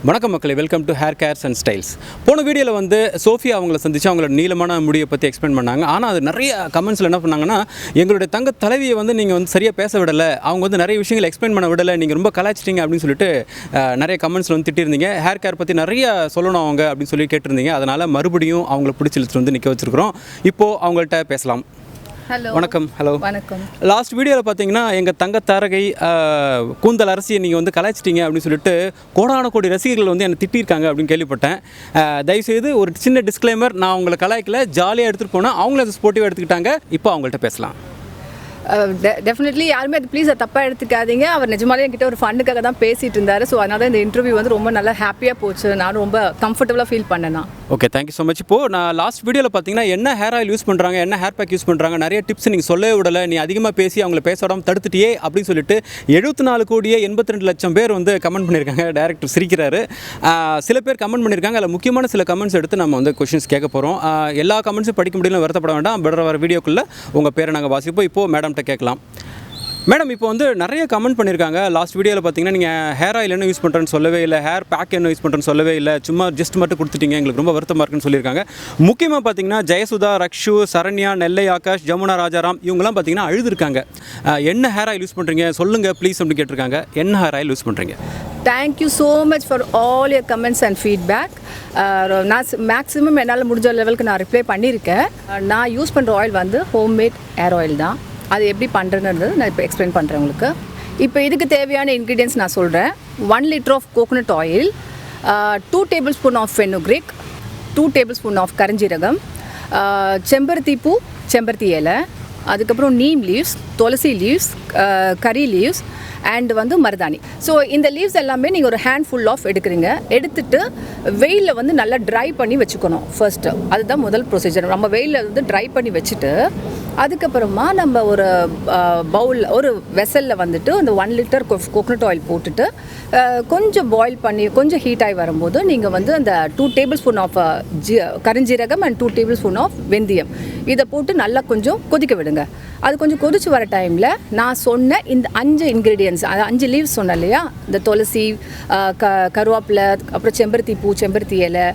வணக்கம் மக்களே, welcome to HairCares&Styles. போன வீடியோவில் வந்து சோஃபியா அவங்கள சந்திச்சு அவங்களோட நீளமான முடியை பற்றி எக்ஸ்பிளைன் பண்ணாங்க. ஆனால் அது நிறைய கமெண்ட்ஸில் என்ன பண்ணாங்கன்னா, எங்களுடைய தங்க தலைவியை வந்து நீங்கள் வந்து சரியாக பேச விடலை, அவங்க வந்து நிறைய விஷயங்களை எக்ஸ்பிளைன் பண்ண விடலை, நீங்கள் ரொம்ப கலாச்சிட்டிங்க அப்படின்னு சொல்லிட்டு நிறைய கமெண்ட்ஸில் வந்து திட்டிருந்தீங்க. ஹேர் கேர் பற்றி நிறைய சொல்லணும் அவங்க அப்படின்னு சொல்லி கேட்டிருந்தீங்க. அதனால் மறுபடியும் அவங்கள பிடிச்சிழுத்து வந்து நிற்க வச்சுருக்கிறோம். இப்போது அவங்கள்ட்ட பேசலாம். ஹலோ வணக்கம். ஹலோ வணக்கம். லாஸ்ட் வீடியோவில் பார்த்தீங்கன்னா எங்கள் தங்க தாரகை கூந்தல் அரசியை நீங்கள் வந்து கலாய்ச்சிட்டிங்க அப்படின்னு சொல்லிட்டு கோடான கோடி ரசிகர்கள் வந்து என்னை திட்டிருக்காங்க அப்படின்னு கேள்விப்பட்டேன். தயவுசெய்து ஒரு சின்ன டிஸ்க்ளைமர், நான் உங்களை கலாய்க்கல, ஜாலியாக எடுத்துகிட்டு போனால் அவங்கள அதை ஸ்போர்ட்டிவாக எடுத்துக்கிட்டாங்க. இப்போ அவங்கள்ட்ட பேசலாம். டெஃபினெட்லி யாருமே அது ப்ளீஸ் தப்பாக எடுத்துக்காதீங்க. அவர் நிஜமாலே என்கிட்ட ஒரு ஃபண்டுக்காக தான் பேசிகிட்டு இருந்தார். ஸோ அதனால தான் இந்த இன்டர்வியூ வந்து ரொம்ப நல்லா ஹாப்பியாக போச்சு. நானும் ரொம்ப கம்ஃபர்டபுளாக ஃபீல் பண்ணேன். Okay, thank you so much. இப்போது நான் லாஸ்ட் வீடியோவில் பார்த்தீங்கன்னா என்ன ஹேர் ஆயில் யூஸ் பண்ணுறாங்க, என்ன ஹேர் பேக் யூஸ் பண்ணுறாங்க, நிறைய டிப்ஸ் நீங்கள் சொல்லவே விடலை, நீ அதிகமாக பேசி அவங்கள பேச விடாமல் தடுத்துட்டியே அப்படின்னு சொல்லிட்டு 74,82,00,000 பேர் வந்து கமெண்ட் பண்ணியிருக்காங்க. டேரக்டர் சிரிக்கிறாரு. சில பேர் கமெண்ட் பண்ணியிருக்காங்க. அதில் முக்கியமான சில கமெண்ட்ஸ் எடுத்து நம்ம வந்து கொஷின்ஸ் கேட்க போகிறோம். எல்லா கமெண்ட்ஸும் படிக்க முடியல, வருத்தப்பட வேண்டாம். பெட்டர் வர வீடியோக்குள்ளே உங்கள் பேரை நாங்கள் வாசிப்போம். இப்போது மேடம்கிட்ட கேட்கலாம். மேடம், இப்போ வந்து நிறைய கமெண்ட் பண்ணியிருக்காங்க. லாஸ்ட் வீடியோவில் பார்த்தீங்கன்னா நீங்கள் ஹேர் ஆயில் என்ன யூஸ் பண்ணுறேன்னு சொல்லவே இல்லை, ஹேர் பேக் என்ன யூஸ் பண்ணுறேன்னு சொல்லவே இல்லை, சும்மா ஜஸ்ட் மட்டும் கொடுத்துட்டீங்க, எங்களுக்கு ரொம்ப வருத்தமாக இருக்குன்னு சொல்லியிருக்காங்க. முக்கியமாக பார்த்தீங்கன்னா ஜெயசுதா, ரக்ஷு, சரண்யா, நெல்லை ஆகாஷ், ஜமுனா ராஜாராம் இவங்கெல்லாம் பார்த்தீங்கன்னா அழுதுருக்காங்க. என்ன ஹேர் ஆயில் யூஸ் பண்ணுறீங்க சொல்லுங்கள் ப்ளீஸ் அப்படின்னு கேட்டிருக்காங்க. என்ன ஹேர் ஆயில் யூஸ் பண்ணுறீங்க? Thank you so much for all your comments and feedback. நான் மேக்ஸிமம் என்னால் முடிஞ்ச லெவலுக்கு நான் ரிப்ளை பண்ணியிருக்கேன். நான் யூஸ் பண்ணுற ஆயில் வந்து ஹோம்மேட் ஹேர் ஆயில் தான். அது எப்படி பண்ணுறேன்றது நான் இப்போ எக்ஸ்பிளைன் பண்ணுறேன் உங்களுக்கு. இப்போ இதுக்கு தேவையான இன்க்ரீடியன்ட்ஸ் நான் சொல்கிறேன். 1 liter of coconut oil, 2 tablespoon of fenugreek, 2 tablespoon of கரிஞ்சீரகம், செம்பருத்தி பூ, செம்பருத்தி இலை, அதுக்கப்புறம் நீம் லீவ்ஸ், துளசி லீவ்ஸ், கரி லீவ்ஸ் அண்ட் வந்து மருதாணி. ஸோ இந்த லீவ்ஸ் எல்லாமே நீங்கள் ஒரு ஹேண்ட் ஃபுல் ஆஃப் எடுக்கிறீங்க. எடுத்துட்டு வெயிலில் வந்து நல்லா ட்ரை பண்ணி வச்சுக்கணும் ஃபர்ஸ்ட்டு. அதுதான் முதல் ப்ரொசீஜர். நம்ம வெயிலில் வந்து ட்ரை பண்ணி வச்சுட்டு அதுக்கப்புறமா நம்ம ஒரு பவுலில் ஒரு வெசலில் வந்துட்டு அந்த 1 liter கோகோனட் ஆயில் போட்டுட்டு கொஞ்சம் பாயில் பண்ணி கொஞ்சம் ஹீட் ஆகி வரும்போது நீங்கள் வந்து அந்த 2 tablespoon ஆஃப் கரிஞ்சீரகம் அண்ட் 2 tablespoon ஆஃப் வெந்தயம் இதை போட்டு நல்லா கொஞ்சம் கொதிக்க விடுங்க. அது கொஞ்சம் கொதிச்சு வர டைமில் நான் சொன்ன இந்த 5 இன்க்ரீடியன்ட்ஸ், அது 5 லீவ்ஸ் சொன்னேன் இல்லையா, இந்த துளசி, கருவேப்பிலை, அப்புறம் செம்பருத்தி பூ, செம்பருத்தி இலை,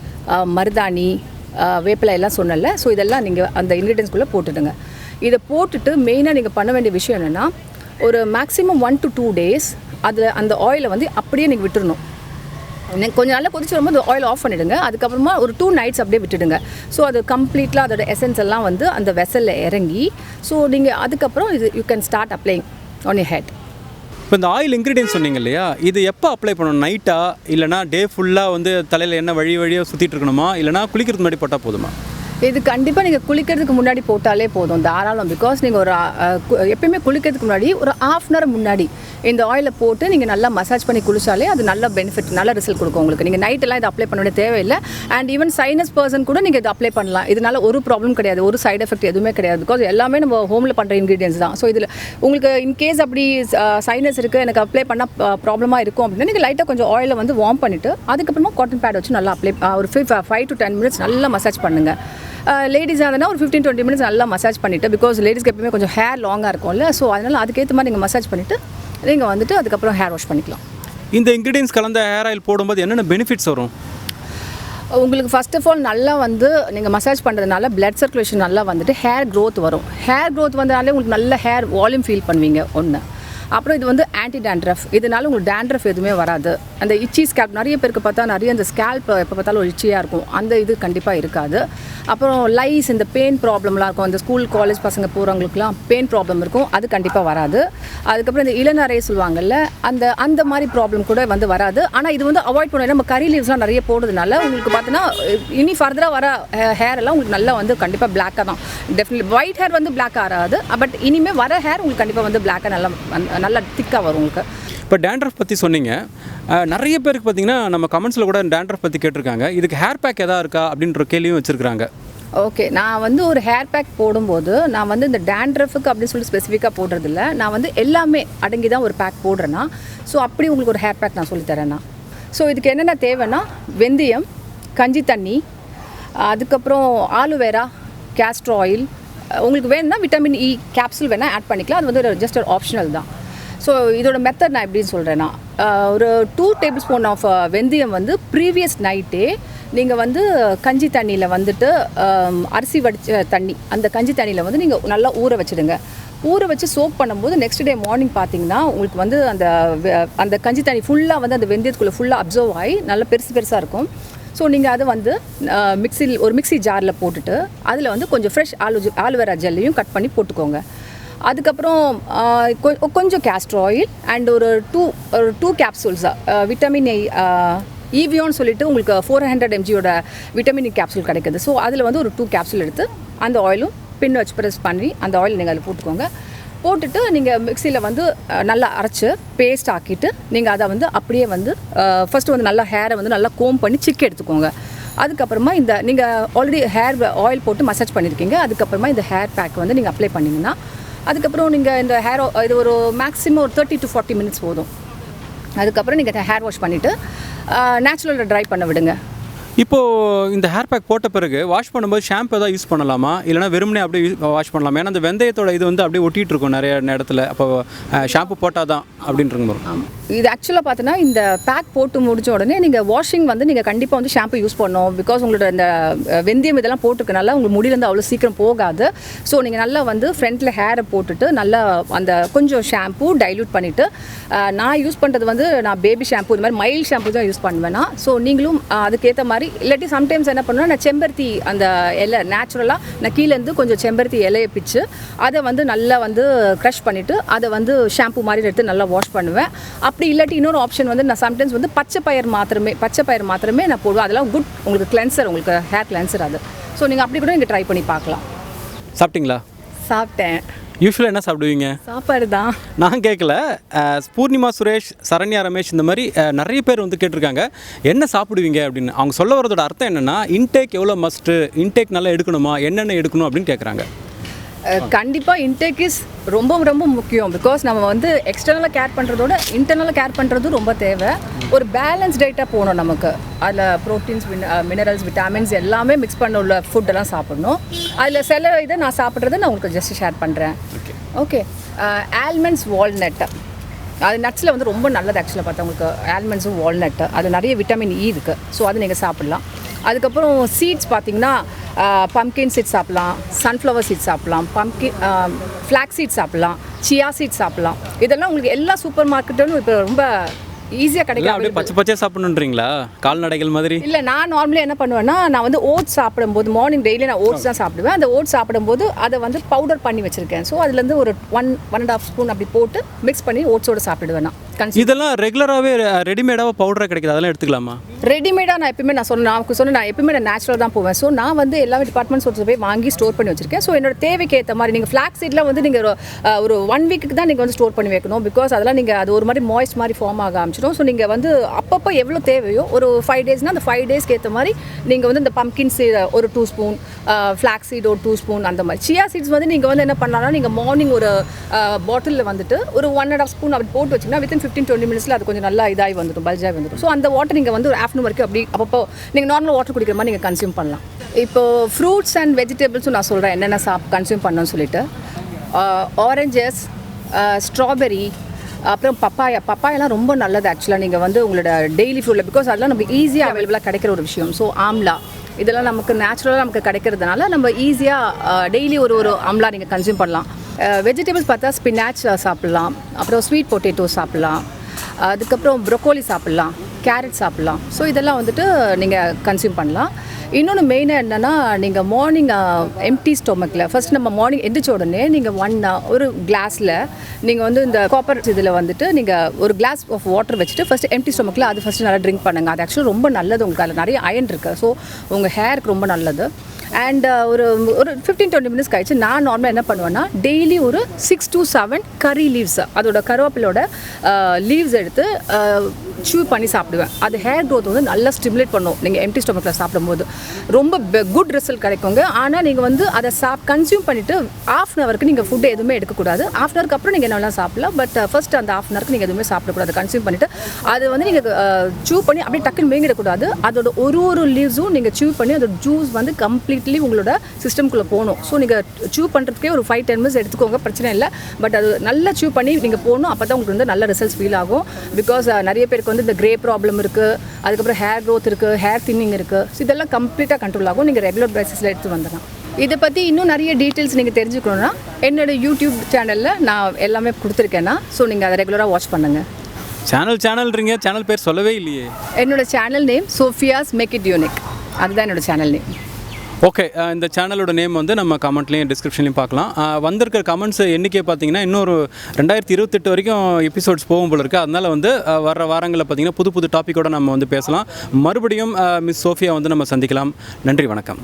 மருதாணி, வேப்பிலை எல்லாம் சொன்னல. ஸோ இதெல்லாம் நீங்கள் அந்த இன்க்ரீடியன்ஸ்குள்ளே போட்டுடுங்க. இதை போட்டுட்டு மெயினாக நீங்கள் பண்ண வேண்டிய விஷயம் என்னென்னா, ஒரு மேக்ஸிமம் 1 to 2 days அதில் அந்த ஆயிலை வந்து அப்படியே நீங்கள் விட்டுடணும். கொஞ்சம் நல்லா கொதிச்சு வரும்போது ஆயில் ஆஃப் பண்ணிவிடுங்க. அதுக்கப்புறமா ஒரு 2 nights அப்படியே விட்டுடுங்க. ஸோ அது கம்ப்ளீட்டாக அதோட எசன்ஸ் எல்லாம் வந்து அந்த வெசலில் இறங்கி, ஸோ நீங்கள் அதுக்கப்புறம் இது you can start applying on your head. இப்போ இந்த ஆயில் இன்க்ரீடியன்ஸ் சொன்னீங்க இல்லையா, இது எப்போ அப்ளை பண்ணணும்? நைட்டா, இல்லைனா டே ஃபுல்லாக வந்து தலையில் என்ன வழியாக சுற்றிட்டு இருக்கணுமா, இல்லைனா குளிக்கிறதுக்கு முன்னாடி போட்டால் போதுமா? இது கண்டிப்பாக நீங்கள் குளிக்கிறதுக்கு முன்னாடி போட்டாலே போதும், தாராளம். பிகாஸ் நீங்கள் ஒரு எப்பயுமே குளிக்கிறதுக்கு முன்னாடி ஒரு 1/2 hour முன்னாடி இந்த ஆயிலை போட்டு நீங்கள் நல்லா மசாஜ் பண்ணி குளிச்சாலே அது நல்ல பெனிஃபிட், நல்ல ரிசல்ட் கொடுக்கும் உங்களுக்கு. நீங்கள் நைட்டெல்லாம் இதை அப்ளை பண்ண வேண்டிய தேவையில்லை. அண்ட் ஈவன் சைனஸ் பர்சன் கூட நீங்கள் இதை அப்ளை பண்ணலாம். இதனால ஒரு ப்ராப்ளம் கிடையாது, ஒரு சைடு எஃபெக்ட் எதுவுமே கிடையாது. பிகாஸ் எல்லாமே நம்ம ஹோமில் பண்ணுற இன்க்ரீடியன்ஸ் தான். ஸோ இதில் உங்களுக்கு இன்கேஸ் அப்படி சைனஸ் இருக்குது, எனக்கு அப்ளை பண்ணால் ப்ராப்ளமாக இருக்கும் அப்படின்னா நீங்கள் லைட்டாக கொஞ்சம் ஆயிலை வந்து வார்ம் பண்ணிவிட்டு அதுக்கப்புறமா காட்டன் பேட் வச்சு நல்லா அப்ளை ஒரு 5 to 10 minutes நல்லா மசாஜ் பண்ணுங்கள். லேடிஸாக இருந்தால் ஒரு 15-20 minutes நல்லா மசாஜ் பண்ணிவிட்டு, பிகாஸ் லேடிஸ்க்கு எப்பவுமே கொஞ்சம் ஹேர் லாங்காக இருக்கும்ல, ஸோ அதனால் அதுக்கேற்ற மாதிரி நீங்கள் மசாஜ் பண்ணிவிட்டு நீங்கள் வந்துட்டு அதுக்கப்புறம் ஹேர் வாஷ் பண்ணிக்கலாம். இந்த இன்க்ரீடியன்ஸ் கலந்த ஹேர் ஆயில் போடும்போது என்னென்ன பெனிஃபிட்ஸ் வரும்? உங்களுக்கு ஃபர்ஸ்ட் ஆஃப் ஆல் நல்லா வந்து நீங்கள் மசாஜ் பண்ணுறதுனால பிளட் சர்க்குலேஷன் நல்லா வந்துட்டு ஹேர் க்ரோத் வரும். ஹேர் க்ரோத் வந்தனாலே உங்களுக்கு நல்ல ஹேர் வால்யூம் ஃபீல் பண்ணுவீங்க ஒன்று. அப்புறம் இது வந்து ஆன்டி டேண்ட்ரஃப், இதனால உங்களுக்கு டேண்ட்ரஃப் எதுவுமே வராது. அந்த இச்சி ஸ்கேல்ப், நிறைய பேருக்கு பார்த்தா நிறைய அந்த ஸ்கேல்ப் எப்போ பார்த்தாலும் ஒரு இச்சியாக இருக்கும், அந்த இது கண்டிப்பாக இருக்காது. அப்புறம் லைஸ், இந்த பெயின் ப்ராப்ளம்லாம் இருக்கும், இந்த ஸ்கூல் காலேஜ் பசங்க போகிறவங்களுக்குலாம் பெயின் ப்ராப்ளம் இருக்கும், அது கண்டிப்பாக வராது. அதுக்கப்புறம் இந்த இளநரையை சொல்லுவாங்கள்ல, அந்த மாதிரி ப்ராப்ளம் கூட வந்து வராது. ஆனால் இது வந்து அவாய்ட் பண்ணணும். நம்ம கரி லீவ்ஸ்லாம் நிறைய போடுறதுனால உங்களுக்கு பார்த்தீங்கன்னா இனி ஃபர்தராக வர ஹேர் எல்லாம் உங்களுக்கு நல்லா வந்து கண்டிப்பாக பிளாக்காக தான், டெஃபினெட்லி ஒயிட் ஹேர் வந்து பிளாக் ஆகாது. பட் இனிமேல் வர ஹேர் உங்களுக்கு கண்டிப்பாக வந்து பிளாக்காக நல்லா திக்காக வரும் உங்களுக்கு. இப்போ டேண்ட்ரஃப் பற்றி சொன்னீங்க. நிறைய பேருக்கு பார்த்தீங்கன்னா நம்ம கமெண்ட்ஸில் கூட டேண்ட்ரஃப் பற்றி கேட்டிருக்காங்க. இதுக்கு ஹேர் பேக் எதாவது இருக்கா அப்படின்ற கேள்வியும் வச்சுருக்காங்க. ஓகே, நான் வந்து ஒரு ஹேர் பேக் போடும்போது நான் வந்து இந்த டேண்ட்ரஃபுக்கு அப்படின்னு சொல்லி ஸ்பெசிஃபிக்காக போடுறதில்ல. நான் வந்து எல்லாமே அடங்கி தான் ஒரு பேக் போடுறேன்னா, ஸோ அப்படி உங்களுக்கு ஒரு ஹேர் பேக் நான் சொல்லித்தரேன்னா. ஸோ இதுக்கு என்னென்ன தேவைன்னா, வெந்தயம், கஞ்சி தண்ணி, அதுக்கப்புறம் ஆலுவேரா, கேஸ்டர் ஆயில், உங்களுக்கு வேணும்னா விட்டமின் இ கேப்சூல் வேணால் ஆட் பண்ணிக்கலாம். அது வந்து ஜஸ்ட் ஒரு ஆப்ஷனல் தான். ஸோ இதோட மெத்தட் நான் எப்படின்னு சொல்கிறேன்னா, ஒரு 2 டேபிள் ஸ்பூன் ஆஃப் வெந்தயம் வந்து ப்ரீவியஸ் நைட்டே நீங்கள் வந்து கஞ்சி தண்ணியில் வந்துட்டு அரிசி வடித்த தண்ணி அந்த கஞ்சி தண்ணியில் வந்து நீங்கள் நல்லா ஊற வச்சுடுங்க. ஊற வச்சு சோப் பண்ணும்போது நெக்ஸ்ட் டே மார்னிங் பார்த்தீங்கன்னா உங்களுக்கு வந்து அந்த கஞ்சி தண்ணி ஃபுல்லாக வந்து அந்த வெந்தயத்துக்குள்ளே ஃபுல்லாக அப்சர்வ் ஆகி நல்லா பெருசாக இருக்கும். ஸோ நீங்கள் அதை வந்து மிக்ஸி ஜாரில் போட்டுட்டு அதில் வந்து கொஞ்சம் ஃப்ரெஷ் ஆலுவேரா ஜெல்லையும் கட் பண்ணி போட்டுக்கோங்க. அதுக்கப்புறம் கொஞ்சம் கேஸ்டர் ஆயில் அண்ட் ஒரு டூ கேப்சூல்ஸ் விட்டமின் ஈவியோன்னு சொல்லிட்டு உங்களுக்கு 400 mgயோட விட்டமின் கேப்சூல் கிடைக்குது. ஸோ அதில் வந்து ஒரு 2 கேப்சூல் எடுத்து அந்த ஆயிலும் பின் வச்சு ப்ரெஸ் பண்ணி அந்த ஆயில் நீங்கள் அதில் போட்டுக்கோங்க. போட்டுட்டு நீங்கள் மிக்சியில் வந்து நல்லா அரைச்சி பேஸ்ட் ஆக்கிட்டு நீங்கள் அதை வந்து அப்படியே வந்து ஃபஸ்ட்டு வந்து நல்லா ஹேரை வந்து நல்லா கோம் பண்ணி சிக்கி எடுத்துக்கோங்க. அதுக்கப்புறமா நீங்கள் ஆல்ரெடி ஹேர் ஆயில் போட்டு மசாஜ் பண்ணியிருக்கீங்க. அதுக்கப்புறமா இந்த ஹேர் பேக் வந்து நீங்கள் அப்ளை பண்ணிங்கன்னா அதுக்கப்புறம் நீங்கள் இந்த இது ஒரு மேக்ஸிமம் ஒரு 30 to 40 minutes போதும். அதுக்கப்புறம் நீங்கள் ஹேர் வாஷ் பண்ணிவிட்டு நேச்சுரலில் ட்ரை பண்ண விடுங்க. இப்போது இந்த ஹேர் பேக் போட்ட பிறகு வாஷ் பண்ணும்போது ஷாம்பு எதாவது யூஸ் பண்ணலாமா, இல்லைனா வெறுமனே அப்படியே வாஷ் பண்ணலாமா? ஏன்னா அந்த வெந்தயத்தோட இது வந்து அப்படியே ஒட்டிகிட்டு இருக்கும் நிறைய இடத்துல. அப்போ ஷாம்பு போட்டால் தான் அப்படின்ற இது ஆக்சுவலாக பார்த்தீங்கன்னா இந்த பேக் போட்டு முடிச்ச உடனே நீங்கள் வாஷிங் வந்து நீங்கள் கண்டிப்பாக வந்து ஷாம்பு யூஸ் பண்ணணும். பிகாஸ் உங்களோட இந்த வெந்தயம் இதெல்லாம் போட்டுக்கனால உங்களுக்கு முடியிலேருந்து அவ்வளோ சீக்கிரம் போகாது. ஸோ நீங்கள் நல்லா வந்து ஃப்ரண்ட்டில் ஹேரை போட்டுட்டு நல்லா அந்த கொஞ்சம் ஷாம்பு டைல்யூட் பண்ணிவிட்டு நான் யூஸ் பண்ணுறது வந்து நான் பேபி ஷாம்பு இது மாதிரி மைல்டு ஷாம்பு தான் யூஸ் பண்ணுவேன்னா. ஸோ நீங்களும் அதுக்கேற்ற மாதிரி இல்லாட்டி சம்டைம்ஸ் என்ன பண்ணுவேன், நான் செம்பருத்தி அந்த இலை நேச்சுரலாக நான் கீழேருந்து கொஞ்சம் செம்பருத்தி இலையை பிச்சு அதை வந்து நல்லா வந்து க்ரஷ் பண்ணிவிட்டு அதை வந்து ஷாம்பு மாதிரி எடுத்து நல்லா வாஷ் பண்ணுவேன். அப்படி இல்லாட்டி இன்னொரு ஆப்ஷன் வந்து நான் சம்டைம்ஸ் வந்து பச்சை பயிர் மாத்திரமே நான் போடுவேன். அதெல்லாம் குட் உங்களுக்கு கிளென்சர், உங்களுக்கு ஹேர் கிளென்சர் அது. ஸோ நீங்கள் அப்படி கூட நீங்கள் ட்ரை பண்ணி பார்க்கலாம். சாப்பிட்டீங்களா? சாப்பிட்டேன். யூஸ்வலாக என்ன சாப்பிடுவீங்க? சாப்பாடு தான். நான் கேட்கல, பூர்ணிமா சுரேஷ், சரண்யா ரமேஷ் இந்த மாதிரி நிறைய பேர் வந்து கேட்டிருக்காங்க என்ன சாப்பிடுவீங்க அப்படின்னு. அவங்க சொல்ல வரதோட அர்த்தம் என்னென்னா இன்டேக் எவ்வளோ மஸ்ட்டு, இன்டேக் நல்லா எடுக்கணுமா, என்னென்ன எடுக்கணும் அப்படின்னு கேட்குறாங்க. கண்டிப்பாக இன்டேக் இஸ் ரொம்ப ரொம்ப முக்கியம். பிகாஸ் நம்ம வந்து எக்ஸ்டர்னலாக கேர் பண்ணுறதோட இன்டர்னலாக கேர் பண்ணுறதும் ரொம்ப தேவை. ஒரு பேலன்ஸ் டயட்டாக போகணும் நமக்கு. அதில் ப்ரோட்டீன்ஸ், மினரல்ஸ், விட்டாமின்ஸ் எல்லாமே மிக்ஸ் பண்ண உள்ள ஃபுட்டெல்லாம் சாப்பிடணும். அதில் சில இதை நான் சாப்பிட்றத நான் உங்களுக்கு ஜஸ்ட் ஷேர் பண்ணுறேன். ஓகே. ஆல்மண்ட்ஸ், வால்நட்டு, அது நட்ஸில் வந்து ரொம்ப நல்லது ஆக்சுவலாக பார்த்தா உங்களுக்கு. ஆல்மண்ட்ஸும் வால்நட்டு அது நிறைய விட்டமின் இ இருக்குது. ஸோ அது நீங்கள் சாப்பிட்லாம். அதுக்கப்புறம் சீட்ஸ் பார்த்திங்கன்னா பம்கின் சீட்ஸ் சாப்பிட்லாம், சன்ஃப்ளவர் சீட்ஸ் சாப்பிட்லாம், ஃப்ளாக் சீட்ஸ் சாப்பிட்லாம், சியா சீட்ஸ் சாப்பிட்லாம். இதெல்லாம் உங்களுக்கு எல்லா சூப்பர் மார்க்கெட்டும் இப்போ ரொம்ப ஈஸியாக கிடைக்கும். அப்படியே பச்சை சாப்பிடணுன்றீங்களா, கால்நடைகள் மாதிரி? இல்லை, நான் நார்மலி என்ன பண்ணுவேன்னா நான் வந்து ஓட்ஸ் சாப்பிடும்போது மார்னிங் டெய்லி நான் ஓட்ஸ் தான் சாப்பிடுவேன். அந்த ஓட்ஸ் சாப்பிடும்போது அதை வந்து பவுடர் பண்ணி வச்சுருக்கேன். ஸோ அதுலேருந்து ஒரு 1.5 ஸ்பூன் அப்படி போட்டு மிக்ஸ் பண்ணி ஓட்ஸோடு சாப்பிடுவேன் நான். இதெல்லாம் ரெகுலராகவே ரெடிமேடாக பவுடராக கிடைக்குது, அதெல்லாம் எடுத்துக்கலாமா? ரெடிமேடாக நான் எப்பயுமே நான் எப்பயுமே நான் நேச்சுரல் தான் போவேன். ஸோ நான் வந்து எல்லா டிபார்ட்மெண்ட் ஸ்டோர்ஸில் போய் வாங்கி ஸ்டோர் பண்ணி வச்சிருக்கேன். ஸோ என்னோட தேவைக்கு ஏற்ற மாதிரி நீங்கள் ஃப்ளாக் சீட்லாம் வந்து நீங்கள் ஒரு 1 வீக்குக்கு தான் நீங்கள் வந்து ஸ்டோர் பண்ணி வைக்கணும். பிகாஸ் அதெல்லாம் நீங்கள் அது ஒரு மாதிரி மாய்ஸ்ட் மாதிரி ஃபார்ம் ஆக ஆரம்பிச்சிடும். ஸோ நீங்கள் வந்து அப்பப்போ எவ்வளோ தேவையோ ஒரு 5 டேஸ்னால் அந்த 5 டேஸ்க்கு ஏற்ற மாதிரி நீங்கள் வந்து இந்த பம்கின் சீட் ஒரு 2 ஸ்பூன், ஃப்ளாக் சீட் ஒரு 2 ஸ்பூன், அந்த மாதிரி. சியா சீட்ஸ் வந்து நீங்கள் வந்து என்ன பண்ணலாம்னா நீங்கள் மார்னிங் ஒரு பாட்டிலில் வந்துட்டு ஒரு 1.5 ஸ்பூன் அப்படி போட்டு வச்சிங்கன்னா வித்தின் 15-20 மினிட்ஸில் அது கொஞ்சம் நல்லா இதாகி வந்துடும், பல்ஜாகி வந்துடும். ஸோ அந்த வாட்டர் நீங்கள் வந்து ஒரு ஆஃப்டர்நூன் வரைக்கும் அப்படி அப்பப்போ நீங்கள் நார்மல் வாட்டர் குடிக்கிற மாதிரி நீங்கள் கன்சியூம் பண்ணலாம். இப்போது ஃப்ரூட்ஸ் அண்ட் வெஜிடபிள்ஸும் நான் சொல்கிறேன் என்னென்ன கன்சியூம் பண்ணணும்னு சொல்லிட்டு. ஆரஞ்சஸ், ஸ்ட்ராபெரி, அப்புறம் பப்பாயெல்லாம் ரொம்ப நல்லது ஆக்சுவலாக. நீங்கள் வந்து உங்களோட டெய்லி ஃபுட்டில், பிகாஸ் அதெல்லாம் நம்ம ஈஸியாக அவைலபிளாக கிடைக்கிற ஒரு விஷயம். ஸோ ஆம்லா இதெல்லாம் நமக்கு நேச்சுரலாக நமக்கு கிடைக்கிறதுனால நம்ம ஈஸியாக டெய்லி ஒரு ஆம்லா நீங்கள் கன்சியூம் பண்ணலாம். வெஜிடபிள்ஸ் பார்த்தா ஸ்பினாச் சாப்பிட்லாம், அப்புறம் ஸ்வீட் பொட்டேட்டோ சாப்பிட்லாம், அதுக்கப்புறம் ப்ரொக்கோலி சாப்பிட்லாம், கேரட் சாப்பிட்லாம். ஸோ இதெல்லாம் வந்துட்டு நீங்கள் கன்சியூம் பண்ணலாம். இன்னொன்று மெயினாக என்னென்னா நீங்கள் மார்னிங் எம்டி ஸ்டொமக்கில் ஃபஸ்ட் நம்ம மார்னிங் எந்திரிச்ச உடனே நீங்கள் ஒரு கிளாஸில் நீங்கள் வந்து இந்த காப்பர் இதில் வந்துட்டு நீங்கள் ஒரு கிளாஸ் ஆஃப் வாட்டர் வச்சுட்டு ஃபஸ்ட்டு எம்டி ஸ்டொமக்கில் அது ஃபஸ்ட்டு நல்லா ட்ரிங்க் பண்ணுங்கள். அது ஆக்சுவலாக ரொம்ப நல்லது, உங்களுக்கு அதில் நிறைய அயன் இருக்குது. ஸோ உங்கள் ஹேருக்கு ரொம்ப நல்லது. அண்ட் ஒரு 15-20 மினிட்ஸ் கழிச்சு நான் நார்மலாக என்ன பண்ணுவேன்னா டெய்லி ஒரு 6 to 7 கறி லீவ்ஸ், அதோட கருவேப்பிலோட லீவ்ஸ் எடுத்து சூ பண்ணி சாப்பிடுவேன். சாப்பிடுவேன். அது ஹேர் க்ரோத் வந்து நல்லா ஸ்டிமுலேட் பண்ணும் நீங்கள் எம்டி ஸ்டொமக்கில் சாப்பிடும்போது. ரொம்ப குட் ரிசல்ட் கிடைக்குங்க. ஆனால் நீங்கள் வந்து அதை கன்சியூம் பண்ணிவிட்டு ½ அன் ஹவருக்கு நீங்கள் ஃபுட்டு எதுவுமே எடுக்கக்கூடாது. ½ அன் ஹவருக்கு அப்புறம் நீங்கள் நல்லா சாப்பிடலாம். பட் ஃபர்ஸ்ட் அந்த ½ அன் ஹவருக்கு நீங்கள் எதுவுமே சாப்பிடக்கூடாது. கன்சியூம் பண்ணிவிட்டு அது வந்து நீங்கள் சூ பண்ணி அப்படியே டக்குன்னு மேங்கிடக்கூடாது. அதோட ஒரு லீவ்ஸும் நீங்கள் சூ பண்ணி அதோட ஜூஸ் வந்து கம்ப்ளீட்லி உங்களோட சிஸ்டம்குள்ளே போகணும். ஸோ நீங்கள் சூ பண்ணுறதுக்கே ஒரு 5-10 மினிட்ஸ் எடுத்துக்கோங்க, பிரச்சனை இல்லை. பட் அது நல்லா சூ பண்ணி நீங்கள் போகணும். அப்போ தான் உங்களுக்கு வந்து நல்ல ரிசல்ட்ஸ் ஃபீல் ஆகும். பிகாஸ் நிறைய பேருக்கு வந்து இந்த கிரே ப்ராப்ளம் இருக்குது, அதுக்கப்புறம் ஹேர் க்ரோத் இருக்குது, ஹேர் தின்னிங் இருக்குது. ஸோ இதெல்லாம் கம்ப்ளீட்டாக கண்ட்ரோல் ஆகும் நீங்கள் ரெகுலர் பேசிஸில் எடுத்து வந்துடலாம். இதை பற்றி இன்னும் நிறைய டீட்டெயில்ஸ் நீங்கள் தெரிஞ்சுக்கணுன்னா என்னோட யூடியூப் சேனலில் நான் எல்லாமே கொடுத்துருக்கேன்னா, ஸோ நீங்கள் அதை ரெகுலராக வாட்ச் பண்ணுங்கள். சேனல்ன்றீங்க, சேனல் பேர் சொல்லவே இல்லையே. என்னோட channel name Sophia's make it unique, அதுதான் என்னோட சேனல் நேம். ஓகே, இந்த சேனலோட நேம் வந்து நம்ம கமெண்ட்லேயும் டிஸ்கிரிப்ஷன்லையும் பார்க்கலாம். வந்திருக்கிற கமெண்ட்ஸ் எண்ணிக்கை பார்த்தீங்கன்னா இன்னொரு 2028 வரைக்கும் எபிசோட்ஸ் போகும் போல இருக்குது. அதனால் வந்து வர வாரங்களில் பார்த்தீங்கன்னா புது டாப்பிக்கோடு நம்ம வந்து பேசலாம். மறுபடியும் மிஸ் சோஃபியா வந்து நம்ம சந்திக்கலாம். நன்றி, வணக்கம்.